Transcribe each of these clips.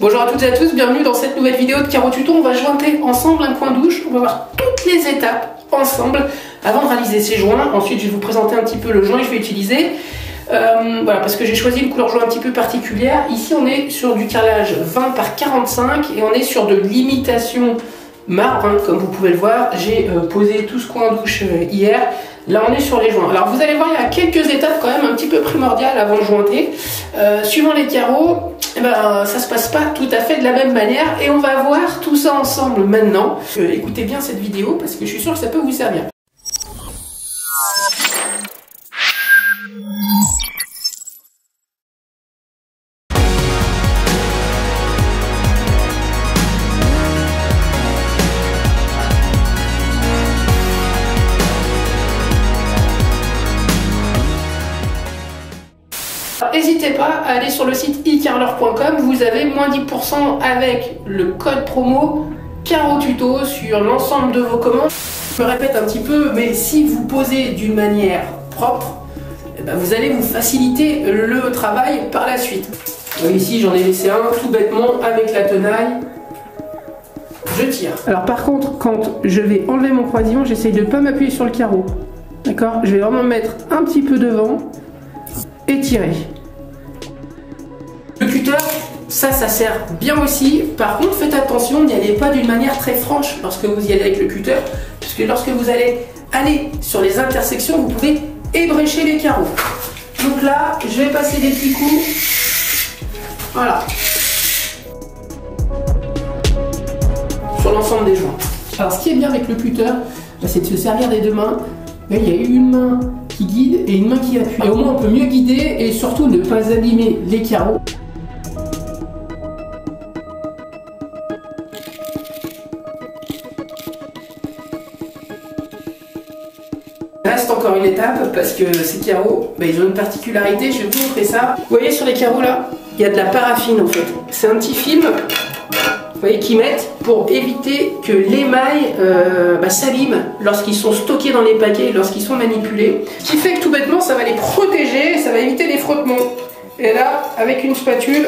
Bonjour à toutes et à tous, bienvenue dans cette nouvelle vidéo de Caro Tuto. On va jointer ensemble un coin douche, on va voir toutes les étapes ensemble avant de réaliser ces joints. Ensuite je vais vous présenter un petit peu le joint que je vais utiliser. Voilà, parce que j'ai choisi une couleur joint un petit peu particulière. Ici on est sur du carrelage 20 par 45 et on est sur de l'imitation marbre, hein, comme vous pouvez le voir. J'ai posé tout ce coin douche hier. Là on est sur les joints. Alors vous allez voir, il y a quelques étapes quand même un petit peu primordiales avant de jointer. Suivant les carreaux, eh ben, ça se passe pas tout à fait de la même manière et on va voir tout ça ensemble maintenant. Écoutez bien cette vidéo parce que je suis sûr que ça peut vous servir. N'hésitez pas à aller sur le site icarleur.com, vous avez moins 10% avec le code promo Caro Tuto sur l'ensemble de vos commandes. Je me répète un petit peu, mais si vous posez d'une manière propre, eh ben vous allez vous faciliter le travail par la suite. Donc ici j'en ai laissé un tout bêtement avec la tenaille. Je tire. Alors par contre, quand je vais enlever mon croisillon, j'essaye de ne pas m'appuyer sur le carreau. D'accord? Je vais vraiment me mettre un petit peu devant et tirer. Le cutter, ça sert bien aussi. Par contre, faites attention, n'y allez pas d'une manière très franche lorsque vous y allez avec le cutter, puisque lorsque vous allez aller sur les intersections, vous pouvez ébrécher les carreaux. Donc là, je vais passer des petits coups. Voilà. Sur l'ensemble des joints. Alors, ce qui est bien avec le cutter, c'est de se servir des deux mains. Là, il y a une main qui guide et une main qui appuie. Et au moins, on peut mieux guider et surtout ne pas abîmer les carreaux. Il reste encore une étape parce que ces carreaux, ils ont une particularité, je vais vous montrer ça. Vous voyez sur les carreaux là, il y a de la paraffine en fait. C'est un petit film, vous voyez, qu'ils mettent pour éviter que l'émail s'abîme lorsqu'ils sont stockés dans les paquets, lorsqu'ils sont manipulés. Ce qui fait que tout bêtement, ça va les protéger, ça va éviter les frottements. Et là, avec une spatule,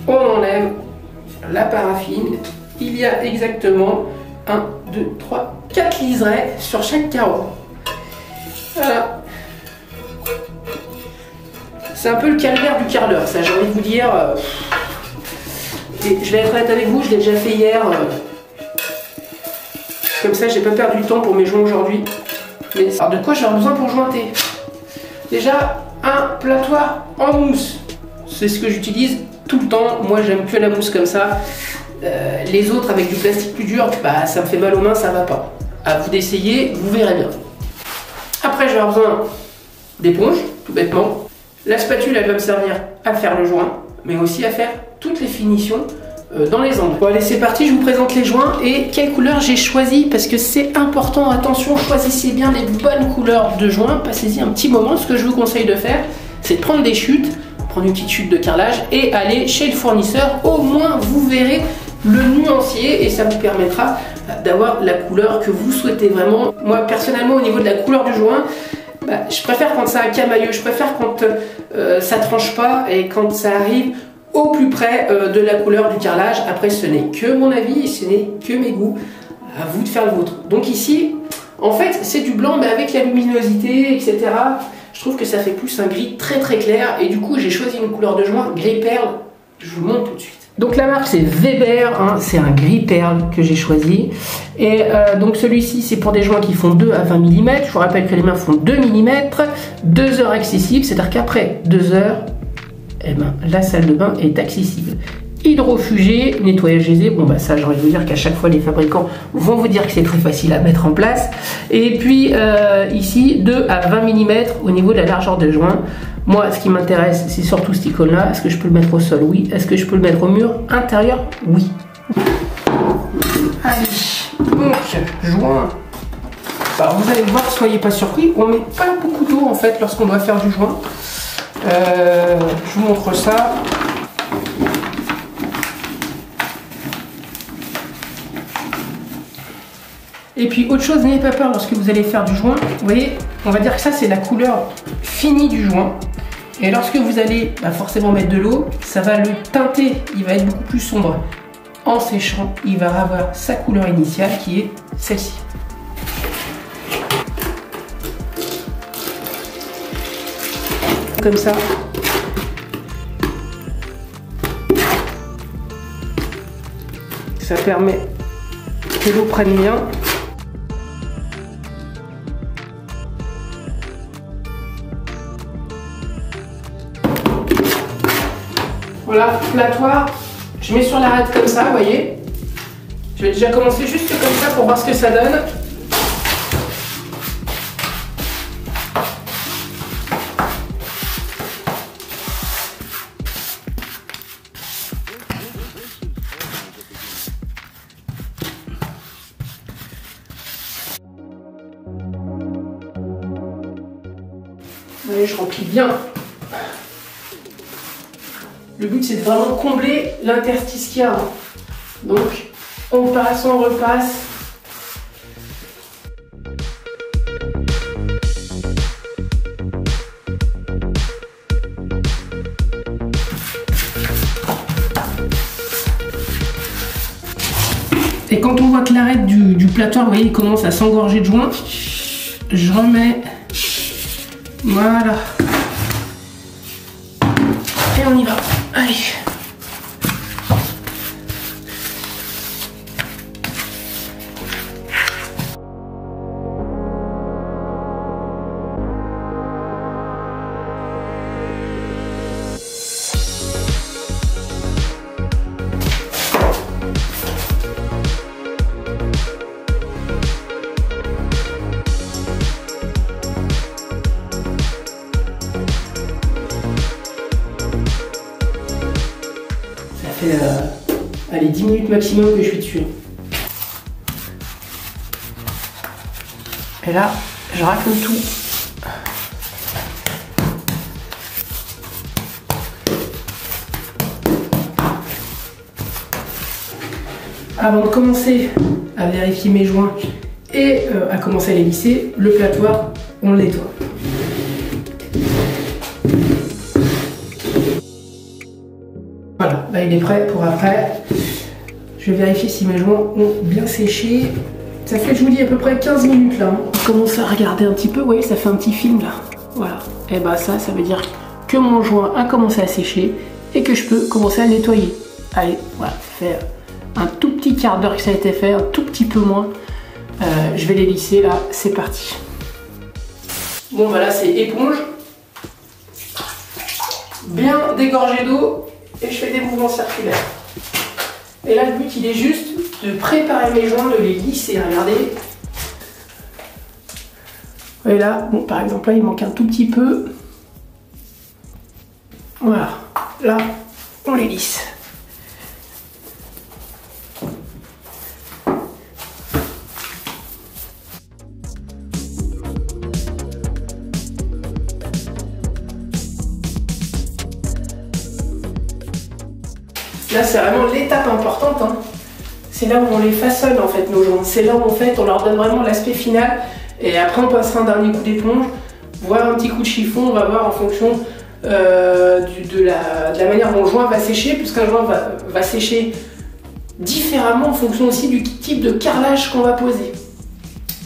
on enlève la paraffine. Il y a exactement 1, 2, 3, 4 liserets sur chaque carreau. Voilà. C'est un peu le calvaire du carreleur, ça j'ai envie de vous dire. Et je vais être honnête avec vous, je l'ai déjà fait hier. Comme ça, j'ai pas perdu de temps pour mes joints aujourd'hui. Alors de quoi j'ai besoin pour jointer? Déjà, un platoir en mousse. C'est ce que j'utilise tout le temps. Moi, j'aime que la mousse comme ça. Les autres avec du plastique plus dur, ça me fait mal aux mains, ça va pas. À vous d'essayer, vous verrez bien. Après, je vais avoir besoin d'éponge, tout bêtement. La spatule, elle va me servir à faire le joint, mais aussi à faire toutes les finitions dans les angles. Bon allez, c'est parti, je vous présente les joints et quelle couleur j'ai choisi parce que c'est important. Attention, choisissez bien les bonnes couleurs de joints, passez-y un petit moment. Ce que je vous conseille de faire, c'est de prendre des chutes, prendre une petite chute de carrelage et aller chez le fournisseur. Au moins, vous verrez le nuancier et ça vous permettra d'avoir la couleur que vous souhaitez vraiment. Moi, personnellement, au niveau de la couleur du joint, je préfère quand ça camailleux, je préfère quand ça tranche pas et quand ça arrive au plus près de la couleur du carrelage. Après, ce n'est que mon avis et ce n'est que mes goûts. À vous de faire le vôtre. Donc ici, en fait, c'est du blanc mais avec la luminosité, etc. Je trouve que ça fait plus un gris très très clair et du coup, j'ai choisi une couleur de joint gris perle. Je vous montre tout de suite. Donc la marque c'est Weber, hein, c'est un gris perle que j'ai choisi. Et donc celui-ci c'est pour des joints qui font 2 à 20 mm. Je vous rappelle que les mains font 2 mm, 2 heures accessibles, c'est-à-dire qu'après 2 heures, eh ben, la salle de bain est accessible. Hydrofugé, nettoyage aisé, ça j'ai envie de vous dire qu'à chaque fois les fabricants vont vous dire que c'est très facile à mettre en place. Et puis ici 2 à 20 mm au niveau de la largeur de joint. Moi, ce qui m'intéresse, c'est surtout cette icône-là. Est-ce que je peux le mettre au sol? Oui. Est-ce que je peux le mettre au mur intérieur? Oui. Allez, donc, joint. Alors, vous allez voir, soyez pas surpris, on met pas beaucoup d'eau en fait lorsqu'on doit faire du joint. Je vous montre ça. Et puis autre chose, n'ayez pas peur lorsque vous allez faire du joint. Vous voyez, on va dire que ça c'est la couleur finie du joint. Et lorsque vous allez forcément mettre de l'eau, ça va le teinter, il va être beaucoup plus sombre. En séchant, il va avoir sa couleur initiale qui est celle-ci. Comme ça. Ça permet que l'eau prenne bien. Voilà, platoir. Je mets sur l'arête comme ça, vous voyez. Je vais déjà commencer juste comme ça pour voir ce que ça donne. Allez, je remplis bien. Le but, c'est de vraiment combler l'interstice qu'il y a. Donc, on passe, on repasse. Et quand on voit que l'arête du platoir, vous voyez, il commence à s'engorger de joints, je remets. Voilà. Et on y va. Allez. Ça fait allez, 10 minutes maximum que je suis dessus. Et là, je raconte tout. Avant de commencer à vérifier mes joints et à commencer à les lisser, le platoir, on le nettoie. Voilà, là il est prêt pour après. Je vais vérifier si mes joints ont bien séché. Ça fait, je vous dis, à peu près 15 minutes là. On commence à regarder un petit peu, vous voyez, ça fait un petit film là. Voilà, et bah ça veut dire que mon joint a commencé à sécher et que je peux commencer à le nettoyer. Allez, voilà, ça fait un tout petit quart d'heure que ça a été fait, un tout petit peu moins. Je vais les lisser là, c'est parti. Bon, voilà, c'est éponge. Bien dégorgé d'eau. Et je fais des mouvements circulaires. Et là, le but, il est juste de préparer mes joints, de les lisser. Regardez. Et là, bon, par exemple, là, il manque un tout petit peu. Voilà. Là, on les lisse. Là, c'est vraiment l'étape importante. Hein. C'est là où on les façonne, en fait, nos joints. C'est là où, en fait, on leur donne vraiment l'aspect final. Et après, on passera un dernier coup d'éponge, voire un petit coup de chiffon. On va voir en fonction de la manière dont le joint va sécher, puisqu'un joint va sécher différemment en fonction aussi du type de carrelage qu'on va poser.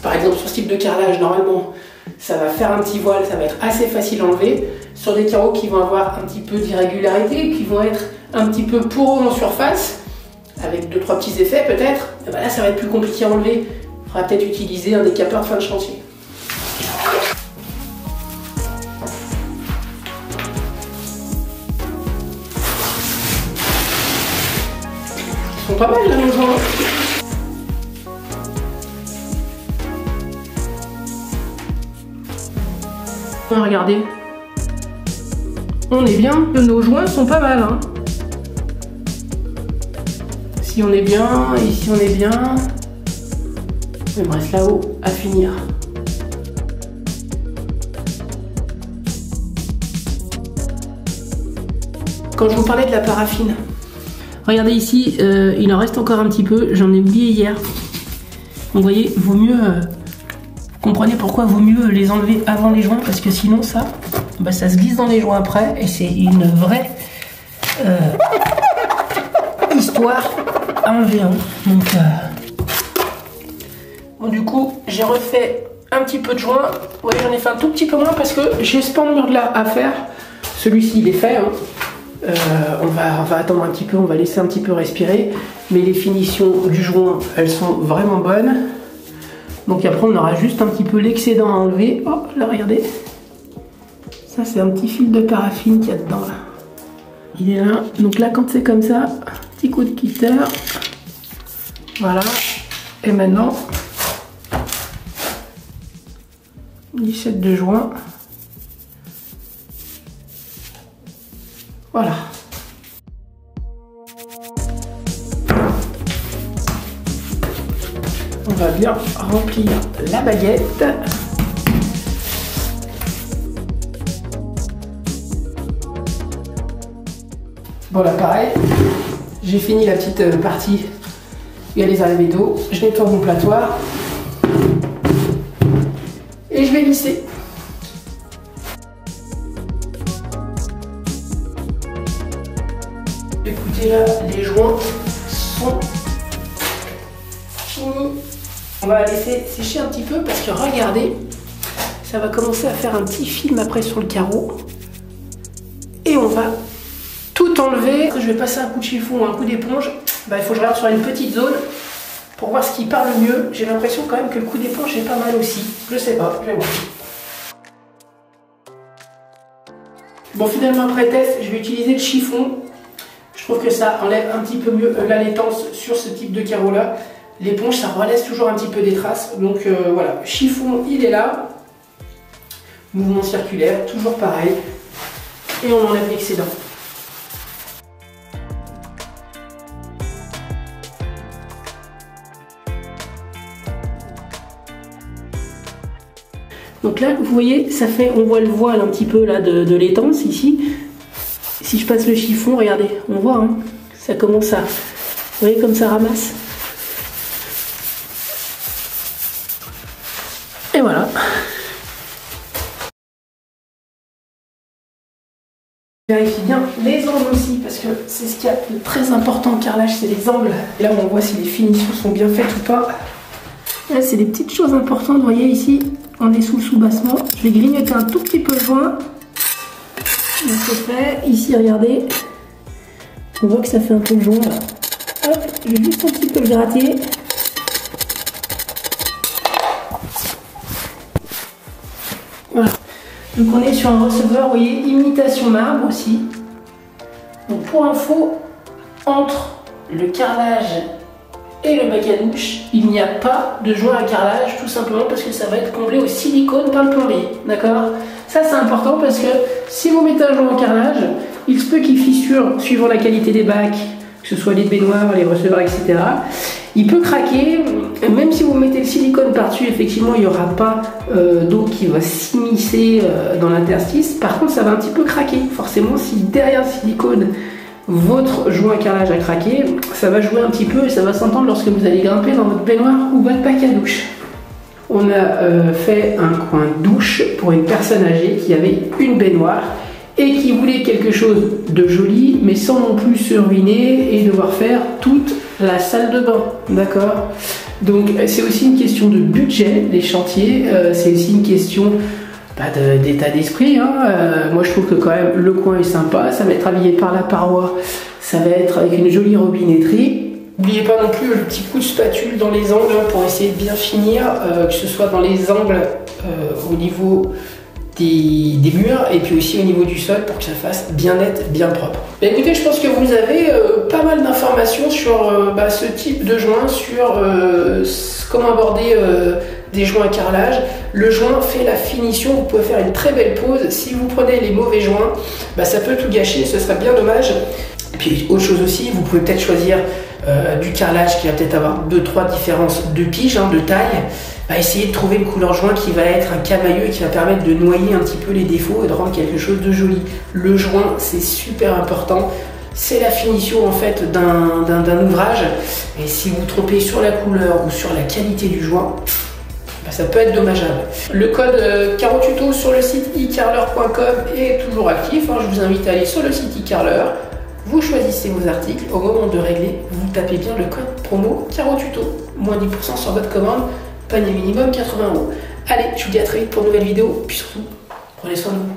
Par exemple, sur ce type de carrelage, normalement, ça va faire un petit voile, ça va être assez facile à enlever. Sur des carreaux qui vont avoir un petit peu d'irrégularité, qui vont être un petit peu poreux en surface, avec 2-3 petits effets peut-être, ben là ça va être plus compliqué à enlever. Il faudra peut-être utiliser un décapeur de fin de chantier. Ils sont pas mal là nos joints. Regardez. On est bien, nos joints sont pas mal. Hein. Ici on est bien, ici on est bien. Il me reste là-haut à finir. Quand je vous parlais de la paraffine, regardez ici, il en reste encore un petit peu, j'en ai oublié hier. Donc vous voyez, il vaut mieux Comprenez pourquoi il vaut mieux les enlever avant les joints, parce que sinon ça, bah, ça se glisse dans les joints après et c'est une vraie histoire à enlever. Hein. Donc, bon, du coup, j'ai refait un petit peu de joints. Ouais, j'en ai fait un tout petit peu moins parce que j'ai ce pan de mur là à faire. Celui-ci, il est fait. Hein. On va attendre un petit peu, on va laisser un petit peu respirer. Mais les finitions du joint, elles sont vraiment bonnes. Donc après, on aura juste un petit peu l'excédent à enlever. Oh, là, regardez. Ça, c'est un petit fil de paraffine qu'il y a dedans. Là. Il est là. Donc là, quand c'est comme ça, petit coup de cutter. Voilà. Et maintenant, lissette de joint. Voilà. On va bien remplir la baguette. Bon là pareil, j'ai fini la petite partie. Il y a les arrivées d'eau. Je nettoie mon platoir. Et je vais lisser. Écoutez là, les joints sont finis. On va la laisser sécher un petit peu parce que regardez, ça va commencer à faire un petit film après sur le carreau. Et on va tout enlever. Je vais passer un coup de chiffon ou un coup d'éponge. Bah, il faut que je regarde sur une petite zone pour voir ce qui part le mieux. J'ai l'impression quand même que le coup d'éponge est pas mal aussi. Je sais pas, je vais voir. Bon, finalement après test, je vais utiliser le chiffon. Je trouve que ça enlève un petit peu mieux la laitance sur ce type de carreau là. L'éponge, ça relaisse toujours un petit peu des traces. Donc voilà, chiffon, il est là. Mouvement circulaire, toujours pareil. Et on enlève l'excédent. Donc là, vous voyez, ça fait, on voit le voile un petit peu là de laitance ici. Si je passe le chiffon, regardez, on voit, hein, ça commence à, vous voyez comme ça ramasse. Et voilà. Vérifie bien les angles aussi, parce que c'est ce qu'il y a de très important en carrelage, c'est les angles. Et là, on voit si les finitions sont bien faites ou pas. Là, c'est des petites choses importantes, vous voyez ici, on est sous le sous-bassement. Je vais grignoter un tout petit peu le joint. Donc c'est fait. Ici, regardez, on voit que ça fait un peu de joint là. Hop, je vais juste un petit peu le gratter. Voilà. Donc on est sur un receveur, vous voyez, imitation marbre aussi. Donc pour info, entre le carrelage et le bac à douche, il n'y a pas de joint à carrelage, tout simplement parce que ça va être comblé au silicone par le plombier, d'accord? Ça c'est important parce que si vous mettez un joint en carrelage, il se peut qu'il fissure suivant la qualité des bacs, que ce soit les baignoires, les receveurs, etc. Il peut craquer, même si vous mettez le silicone par-dessus, effectivement il n'y aura pas d'eau qui va s'immiscer dans l'interstice. Par contre ça va un petit peu craquer, forcément si derrière le silicone, votre joint à carrelage a craqué, ça va jouer un petit peu et ça va s'entendre lorsque vous allez grimper dans votre baignoire ou votre bac à douche. On a fait un coin douche pour une personne âgée qui avait une baignoire et qui voulait quelque chose de joli mais sans non plus se ruiner et devoir faire toute la salle de bain, d'accord? Donc c'est aussi une question de budget, les chantiers, c'est aussi une question d'état d'esprit, hein. Moi je trouve que quand même le coin est sympa, ça va être habillé par la paroi, ça va être avec une jolie robinetterie. N'oubliez pas non plus le petit coup de spatule dans les angles pour essayer de bien finir, que ce soit dans les angles au niveau des murs et puis aussi au niveau du sol pour que ça fasse bien net, bien propre. Mais écoutez, je pense que vous avez pas mal d'informations sur ce type de joint, sur comment aborder des joints à carrelage. Le joint fait la finition, vous pouvez faire une très belle pose. Si vous prenez les mauvais joints, ça peut tout gâcher, ce serait bien dommage. Et puis autre chose aussi, vous pouvez peut-être choisir du carrelage qui va peut-être avoir 2-3 différences de pige, de taille. Essayez de trouver une couleur joint qui va être un camailleux et qui va permettre de noyer un petit peu les défauts et de rendre quelque chose de joli. Le joint, c'est super important. C'est la finition en fait d'un ouvrage. Et si vous vous trompez sur la couleur ou sur la qualité du joint, Ça peut être dommageable. Le code Carotuto sur le site ecarler.com est toujours actif. Je vous invite à aller sur le site ecarler. Vous choisissez vos articles. Au moment de régler, vous tapez bien le code promo Carotuto. Moins 10% sur votre commande. Panier minimum 80 €. Allez, je vous dis à très vite pour une nouvelle vidéo. Puis surtout, prenez soin de vous.